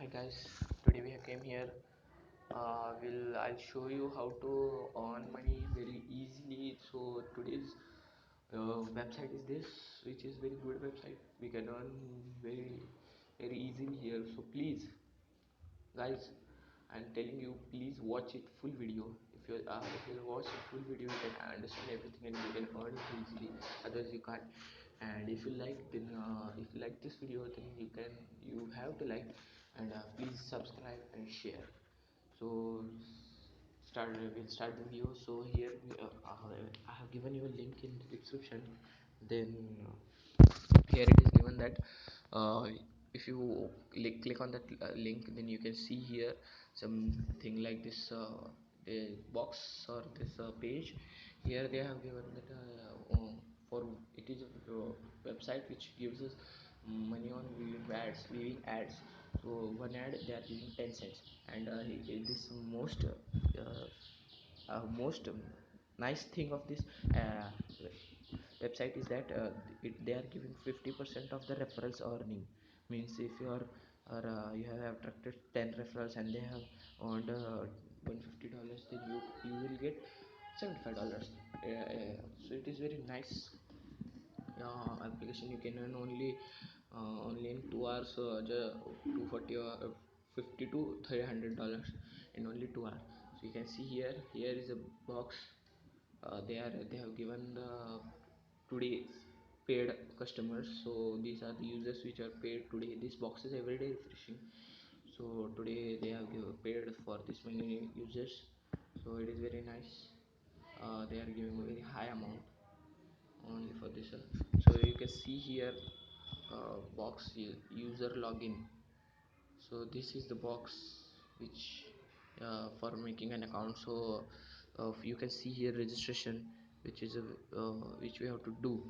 Hi guys, today we came here. I'll show you how to earn money very easily. So today's website is this, which is very good website. We can earn very easily here. So please, guys, I'm telling you, please watch it full video. If you watch it full video, you can understand everything and you can earn it easily. Otherwise, you can't. And if you like, then if you like this video, then you have to like and please subscribe and share. So we'll start the video. So here I have given you a link in the description. Then here it is given that uh, if you click on that link, then you can see here something like this the box or this page. Here they have given that for it is a website which gives us money on viewing ads. So one ad they are giving 10 cents, and this most nice thing of this uh, website is that they are giving 50% of the referrals earning. Means if you have attracted 10 referrals and they have earned $150, then you will get $75. So it is very nice application. You can earn only in 2 hours, 240 or 50 to $300 in only 2 hours. So you can see here is a box. They have given the today paid customers. So these are the users which are paid today. This box is every day refreshing. So today they have paid for this many users. So it is very nice. They are giving a very high amount only for this. So you can see here box user login. So this is the box which for making an account. So you can see here registration, which is a which we have to do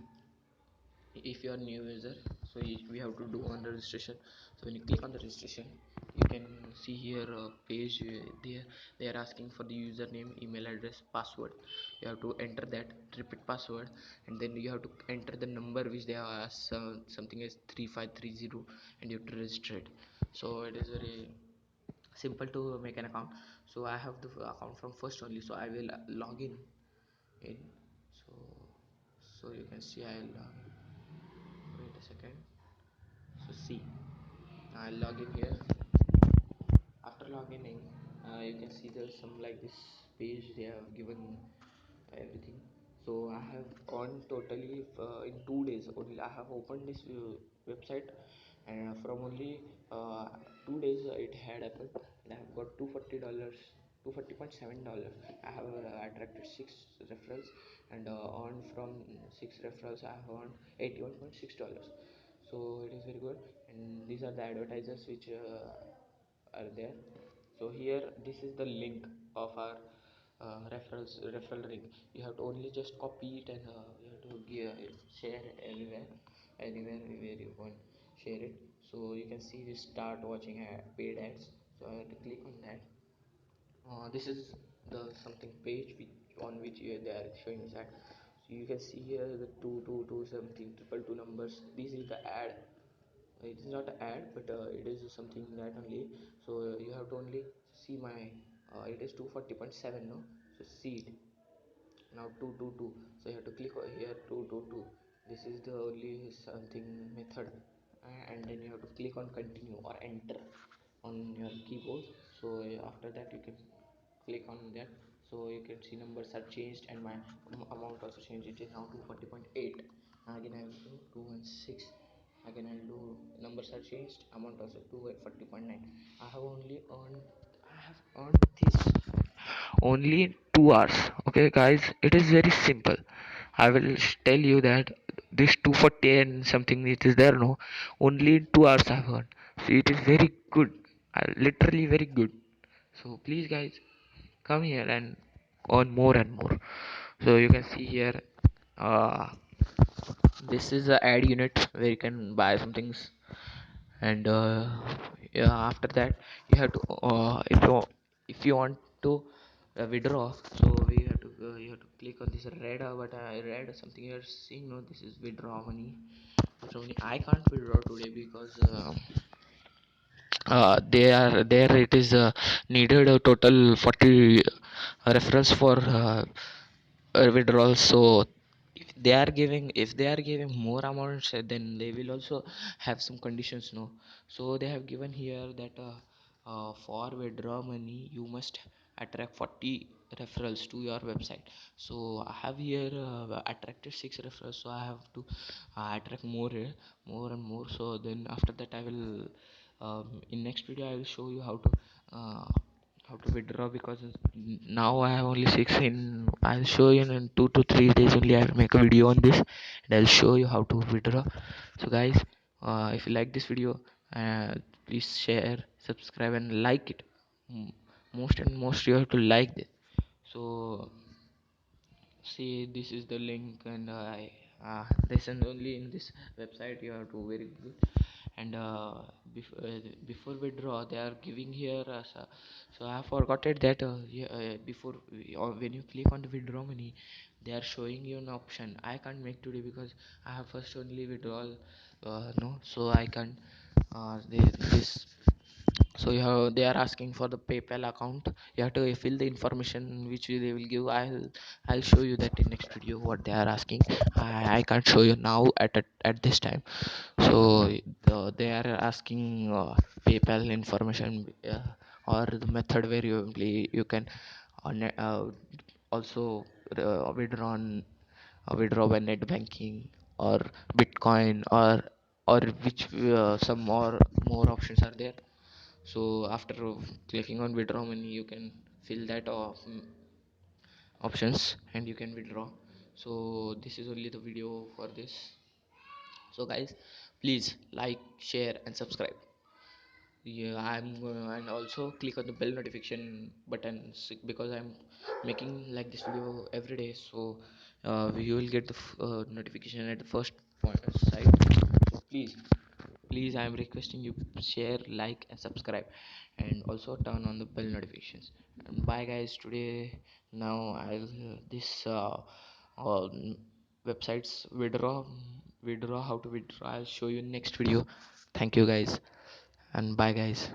if you are new user. So we have to do on the registration. So when you click on the registration, you can see here page they are asking for the username, email address, password. You have to enter that, repeat password, and then you have to enter the number which they have asked, something as 3530, and you have to register it. So it is very simple to make an account. So I have the account from first only, so I will log in. So you can see I'll wait a second. So see, I'll log in here. After logging in, you can see there's some like this page. They have given everything. So I have earned totally in 2 days only. I have opened this website, and from only 2 days it had happened. And I have got $240, $240.7. I have attracted 6 referrals, and earned from 6 referrals I have earned $81.6. So it is very good. And these are the advertisers which are there. So here this is the link of our referral link. You have to only just copy it, and you have to share anywhere where you want share it. So you can see this start watching paid ads. So I have to click on that. This is the something page on which they are showing that. So you can see here the 222 something triple two numbers. This is the ad. It is not an ad, but it is something that only. So you have to only see my it is 240.7, no? So see it now, 222. So you have to click here 222. This is the only something method. And then you have to click on continue or enter on your keyboard. So after that you can click on that. So you can see numbers are changed, and my amount also changed. It is now 240.8. Again I will do 216. Again I'll do, numbers are changed, amount also 240.9. I have earned this only 2 hours. Okay guys, it is very simple. I will tell you that this 240 and something it is there, no, only 2 hours I have earned. So it is very good, literally very good. So please guys, come here and earn more and more. So you can see here uh, this is a ad unit where you can buy some things. And yeah, after that you have to if you want to withdraw. So you have to click on this red but red something you're seeing, no, this is withdraw money. So I can't withdraw today because there it is needed a total 40 referrals for withdrawal. So if they are giving more amounts, then they will also have some conditions, no? So they have given here that for withdraw money you must attract 40 referrals to your website. So I have here attracted 6 referrals, so I have to attract more and more. So then after that I will in next video I will show you uh, how to withdraw, because now I have only 6 in. I'll show you in 2 to 3 days only. I'll make a video on this and I'll show you how to withdraw. So guys, if you like this video, uh, please share, subscribe and like it. Mm, most and most you have to like this. So see, this is the link, and this and only in this website you have to very good. And before withdraw they are giving here so I have forgotten that yeah, before or when you click on the withdraw money, they are showing you an option. I can't make today because I have first only withdrawal, no, so I can't this. So you have, they are asking for the PayPal account. You have to fill the information which they will give. I'll show you that in next video what they are asking. I can't show you now at this time. So they are asking PayPal information, or the method where you can also withdraw by net banking or Bitcoin, or which some more options are there. So after clicking on withdraw money you can fill that options and you can withdraw. So this is only the video for this. So guys, please like, share and subscribe. Yeah, and also click on the bell notification button, because I'm making like this video every day. So you will get the notification at the first point side. So please I am requesting you, share, like and subscribe, and also turn on the bell notifications. And bye guys, today now I'll this uh, websites withdraw how to withdraw I'll show you in next video. Thank you guys, and bye guys.